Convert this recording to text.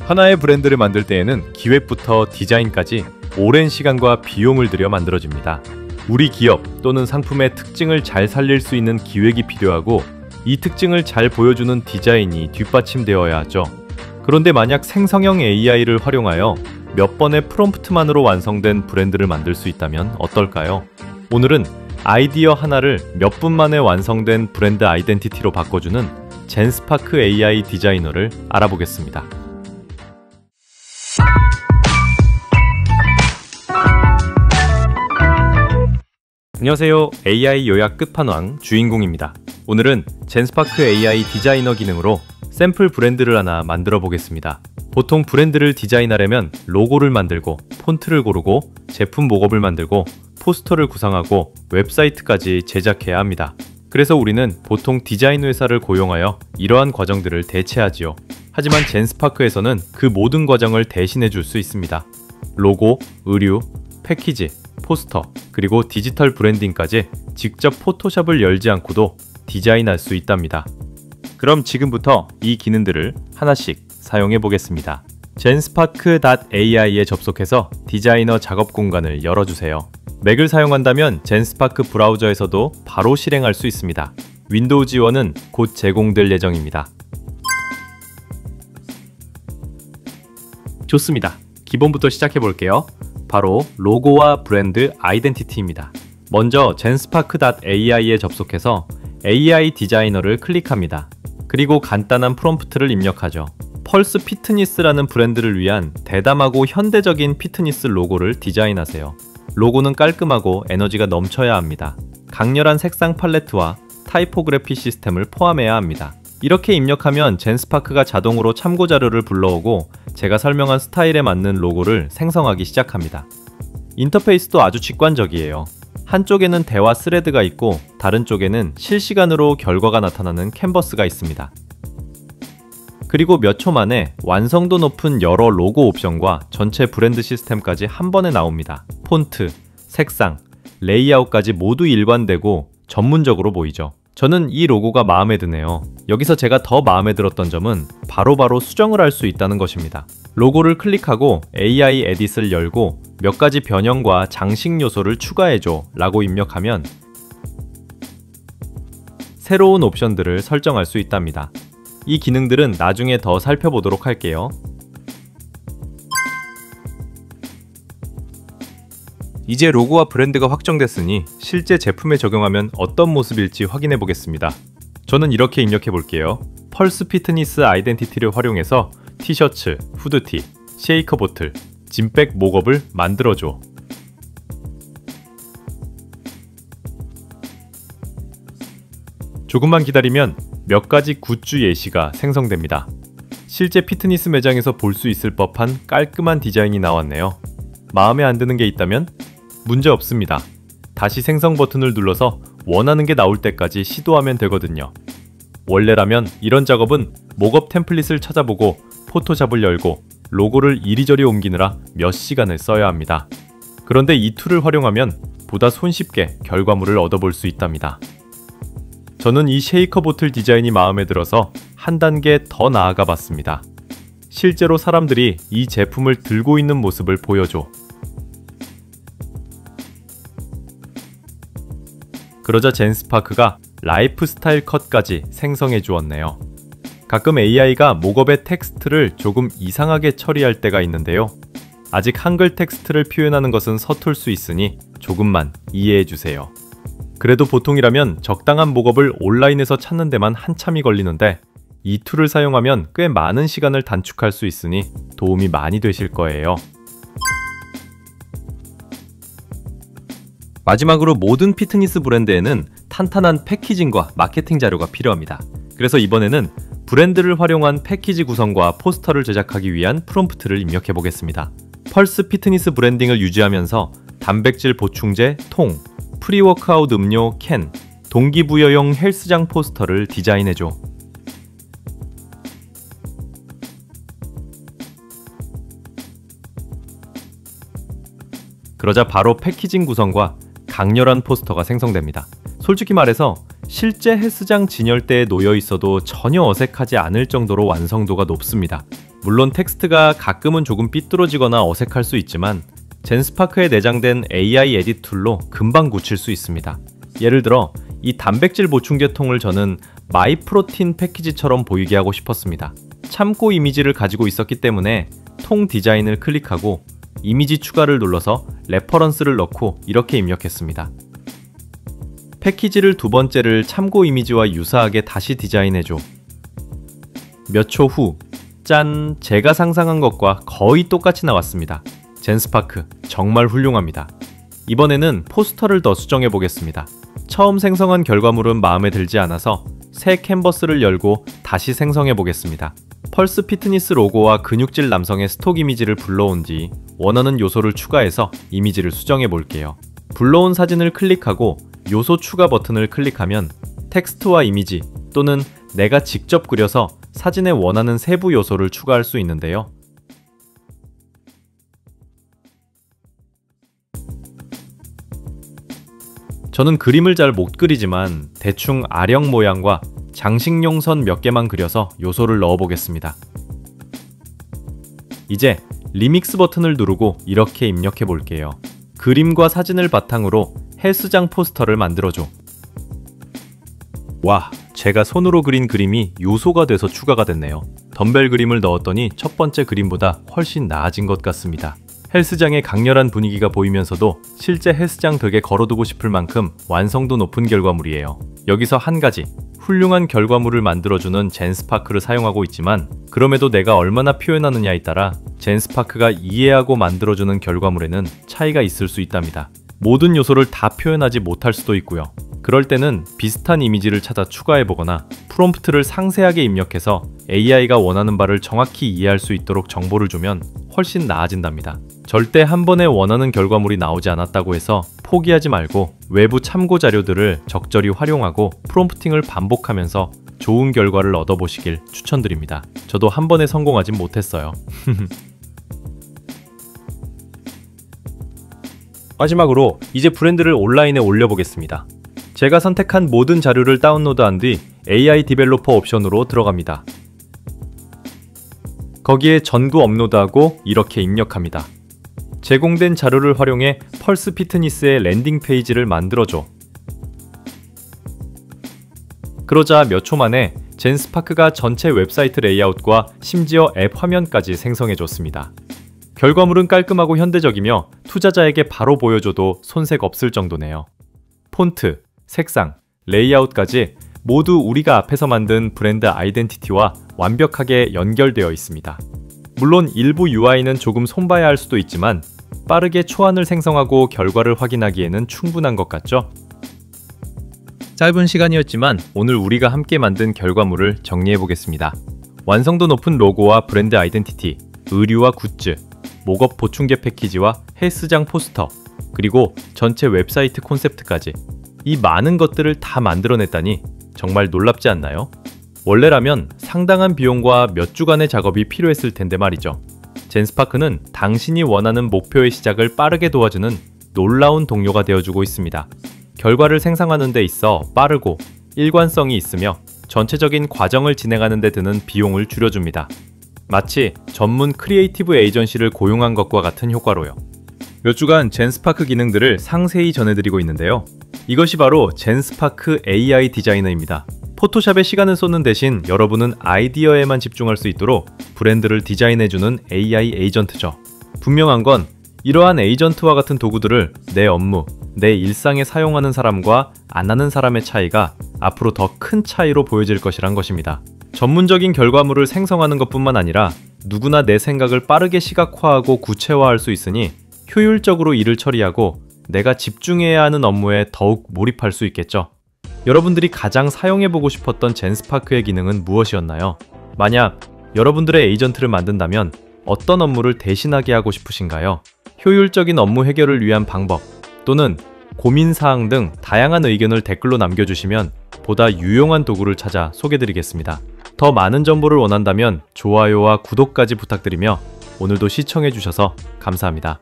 하나의 브랜드를 만들 때에는 기획부터 디자인까지 오랜 시간과 비용을 들여 만들어집니다. 우리 기업 또는 상품의 특징을 잘 살릴 수 있는 기획이 필요하고 이 특징을 잘 보여주는 디자인이 뒷받침되어야 하죠. 그런데 만약 생성형 AI를 활용하여 몇 번의 프롬프트만으로 완성된 브랜드를 만들 수 있다면 어떨까요? 오늘은 아이디어 하나를 몇 분 만에 완성된 브랜드 아이덴티티로 바꿔주는 젠스파크 AI 디자이너를 알아보겠습니다. 안녕하세요. AI 요약 끝판왕 주인공입니다. 오늘은 젠스파크 AI 디자이너 기능으로 샘플 브랜드를 하나 만들어 보겠습니다. 보통 브랜드를 디자인하려면 로고를 만들고 폰트를 고르고 제품 목업을 만들고 포스터를 구상하고 웹사이트까지 제작해야 합니다. 그래서 우리는 보통 디자인 회사를 고용하여 이러한 과정들을 대체하지요. 하지만 젠스파크에서는 그 모든 과정을 대신해 줄 수 있습니다. 로고, 의류, 패키지, 포스터, 그리고 디지털 브랜딩까지 직접 포토샵을 열지 않고도 디자인할 수 있답니다. 그럼 지금부터 이 기능들을 하나씩 사용해 보겠습니다. 젠스파크.ai에 접속해서 디자이너 작업 공간을 열어주세요. 맥을 사용한다면 젠스파크 브라우저에서도 바로 실행할 수 있습니다. 윈도우 지원은 곧 제공될 예정입니다. 좋습니다. 기본부터 시작해 볼게요. 바로 로고와 브랜드 아이덴티티입니다. 먼저 젠스파크.ai에 접속해서 AI 디자이너를 클릭합니다. 그리고 간단한 프롬프트를 입력하죠. 펄스 피트니스라는 브랜드를 위한 대담하고 현대적인 피트니스 로고를 디자인하세요. 로고는 깔끔하고 에너지가 넘쳐야 합니다. 강렬한 색상 팔레트와 타이포그래피 시스템을 포함해야 합니다. 이렇게 입력하면 젠스파크가 자동으로 참고 자료를 불러오고 제가 설명한 스타일에 맞는 로고를 생성하기 시작합니다. 인터페이스도 아주 직관적이에요. 한쪽에는 대화 스레드가 있고 다른 쪽에는 실시간으로 결과가 나타나는 캔버스가 있습니다. 그리고 몇 초 만에 완성도 높은 여러 로고 옵션과 전체 브랜드 시스템까지 한 번에 나옵니다. 폰트, 색상, 레이아웃까지 모두 일관되고 전문적으로 보이죠. 저는 이 로고가 마음에 드네요. 여기서 제가 더 마음에 들었던 점은 바로바로 수정을 할 수 있다는 것입니다. 로고를 클릭하고 AI 에딧을 열고 몇 가지 변형과 장식 요소를 추가해줘 라고 입력하면 새로운 옵션들을 설정할 수 있답니다. 이 기능들은 나중에 더 살펴보도록 할게요. 이제 로고와 브랜드가 확정됐으니 실제 제품에 적용하면 어떤 모습일지 확인해 보겠습니다. 저는 이렇게 입력해 볼게요. 펄스 피트니스 아이덴티티를 활용해서 티셔츠, 후드티, 쉐이커 보틀, 짐백 목업을 만들어줘. 조금만 기다리면 몇 가지 굿즈 예시가 생성됩니다. 실제 피트니스 매장에서 볼 수 있을 법한 깔끔한 디자인이 나왔네요. 마음에 안 드는 게 있다면 문제 없습니다. 다시 생성 버튼을 눌러서 원하는 게 나올 때까지 시도하면 되거든요. 원래라면 이런 작업은 목업 템플릿을 찾아보고 포토샵을 열고 로고를 이리저리 옮기느라 몇 시간을 써야 합니다. 그런데 이 툴을 활용하면 보다 손쉽게 결과물을 얻어볼 수 있답니다. 저는 이 쉐이커 보틀 디자인이 마음에 들어서 한 단계 더 나아가 봤습니다. 실제로 사람들이 이 제품을 들고 있는 모습을 보여줘. 그러자 젠스파크가 라이프 스타일 컷까지 생성해 주었네요. 가끔 AI가 목업의 텍스트를 조금 이상하게 처리할 때가 있는데요. 아직 한글 텍스트를 표현하는 것은 서툴 수 있으니 조금만 이해해 주세요. 그래도 보통이라면 적당한 목업을 온라인에서 찾는 데만 한참이 걸리는데 이 툴을 사용하면 꽤 많은 시간을 단축할 수 있으니 도움이 많이 되실 거예요. 마지막으로 모든 피트니스 브랜드에는 탄탄한 패키징과 마케팅 자료가 필요합니다. 그래서 이번에는 브랜드를 활용한 패키지 구성과 포스터를 제작하기 위한 프롬프트를 입력해 보겠습니다. 펄스 피트니스 브랜딩을 유지하면서 단백질 보충제 통, 프리워크아웃 음료 캔, 동기부여용 헬스장 포스터를 디자인해줘. 그러자 바로 패키징 구성과 강렬한 포스터가 생성됩니다. 솔직히 말해서 실제 헬스장 진열대에 놓여 있어도 전혀 어색하지 않을 정도로 완성도가 높습니다. 물론 텍스트가 가끔은 조금 삐뚤어지거나 어색할 수 있지만 젠스파크에 내장된 AI 에딧 툴로 금방 고칠 수 있습니다. 예를 들어 이 단백질 보충제통을 저는 마이프로틴 패키지처럼 보이게 하고 싶었습니다. 참고 이미지를 가지고 있었기 때문에 통 디자인을 클릭하고 이미지 추가를 눌러서 레퍼런스를 넣고 이렇게 입력했습니다. 패키지를 두 번째를 참고 이미지와 유사하게 다시 디자인해줘. 몇 초 후, 짠! 제가 상상한 것과 거의 똑같이 나왔습니다. 젠스파크 정말 훌륭합니다. 이번에는 포스터를 더 수정해 보겠습니다. 처음 생성한 결과물은 마음에 들지 않아서 새 캔버스를 열고 다시 생성해 보겠습니다. 펄스 피트니스 로고와 근육질 남성의 스톡 이미지를 불러온 뒤 원하는 요소를 추가해서 이미지를 수정해 볼게요. 불러온 사진을 클릭하고 요소 추가 버튼을 클릭하면 텍스트와 이미지 또는 내가 직접 그려서 사진에 원하는 세부 요소를 추가할 수 있는데요. 저는 그림을 잘 못 그리지만 대충 아령 모양과 장식용 선 몇 개만 그려서 요소를 넣어 보겠습니다. 이제 리믹스 버튼을 누르고 이렇게 입력해 볼게요. 그림과 사진을 바탕으로 헬스장 포스터를 만들어줘. 와, 제가 손으로 그린 그림이 요소가 돼서 추가가 됐네요. 덤벨 그림을 넣었더니 첫 번째 그림보다 훨씬 나아진 것 같습니다. 헬스장의 강렬한 분위기가 보이면서도 실제 헬스장 벽에 걸어두고 싶을 만큼 완성도 높은 결과물이에요. 여기서 한 가지, 훌륭한 결과물을 만들어주는 젠스파크를 사용하고 있지만 그럼에도 내가 얼마나 표현하느냐에 따라 젠스파크가 이해하고 만들어주는 결과물에는 차이가 있을 수 있답니다. 모든 요소를 다 표현하지 못할 수도 있고요. 그럴 때는 비슷한 이미지를 찾아 추가해보거나 프롬프트를 상세하게 입력해서 AI가 원하는 바를 정확히 이해할 수 있도록 정보를 주면 훨씬 나아진답니다. 절대 한 번에 원하는 결과물이 나오지 않았다고 해서 포기하지 말고 외부 참고 자료들을 적절히 활용하고 프롬프팅을 반복하면서 좋은 결과를 얻어보시길 추천드립니다. 저도 한 번에 성공하진 못했어요. 마지막으로 이제 브랜드를 온라인에 올려보겠습니다. 제가 선택한 모든 자료를 다운로드한 뒤 AI 디벨로퍼 옵션으로 들어갑니다. 거기에 전구 업로드하고 이렇게 입력합니다. 제공된 자료를 활용해 펄스 피트니스의 랜딩 페이지를 만들어줘. 그러자 몇 초 만에 젠스파크가 전체 웹사이트 레이아웃과 심지어 앱 화면까지 생성해줬습니다. 결과물은 깔끔하고 현대적이며 투자자에게 바로 보여줘도 손색 없을 정도네요. 폰트, 색상, 레이아웃까지 모두 우리가 앞에서 만든 브랜드 아이덴티티와 완벽하게 연결되어 있습니다. 물론 일부 UI는 조금 손봐야 할 수도 있지만 빠르게 초안을 생성하고 결과를 확인하기에는 충분한 것 같죠? 짧은 시간이었지만 오늘 우리가 함께 만든 결과물을 정리해보겠습니다. 완성도 높은 로고와 브랜드 아이덴티티, 의류와 굿즈, 목업 보충제 패키지와 헬스장 포스터, 그리고 전체 웹사이트 콘셉트까지 이 많은 것들을 다 만들어냈다니 정말 놀랍지 않나요? 원래라면 상당한 비용과 몇 주간의 작업이 필요했을 텐데 말이죠. 젠스파크는 당신이 원하는 목표의 시작을 빠르게 도와주는 놀라운 동료가 되어주고 있습니다. 결과를 생성하는 데 있어 빠르고 일관성이 있으며 전체적인 과정을 진행하는 데 드는 비용을 줄여줍니다. 마치 전문 크리에이티브 에이전시를 고용한 것과 같은 효과로요. 몇 주간 젠스파크 기능들을 상세히 전해드리고 있는데요. 이것이 바로 젠스파크 AI 디자이너입니다. 포토샵에 시간을 쏟는 대신 여러분은 아이디어에만 집중할 수 있도록 브랜드를 디자인해주는 AI 에이전트죠. 분명한 건 이러한 에이전트와 같은 도구들을 내 업무, 내 일상에 사용하는 사람과 안 하는 사람의 차이가 앞으로 더 큰 차이로 보여질 것이란 것입니다. 전문적인 결과물을 생성하는 것뿐만 아니라 누구나 내 생각을 빠르게 시각화하고 구체화할 수 있으니 효율적으로 일을 처리하고 내가 집중해야 하는 업무에 더욱 몰입할 수 있겠죠. 여러분들이 가장 사용해보고 싶었던 젠스파크의 기능은 무엇이었나요? 만약 여러분들의 에이전트를 만든다면 어떤 업무를 대신하게 하고 싶으신가요? 효율적인 업무 해결을 위한 방법 또는 고민사항 등 다양한 의견을 댓글로 남겨주시면 보다 유용한 도구를 찾아 소개드리겠습니다. 더 많은 정보를 원한다면 좋아요와 구독까지 부탁드리며 오늘도 시청해주셔서 감사합니다.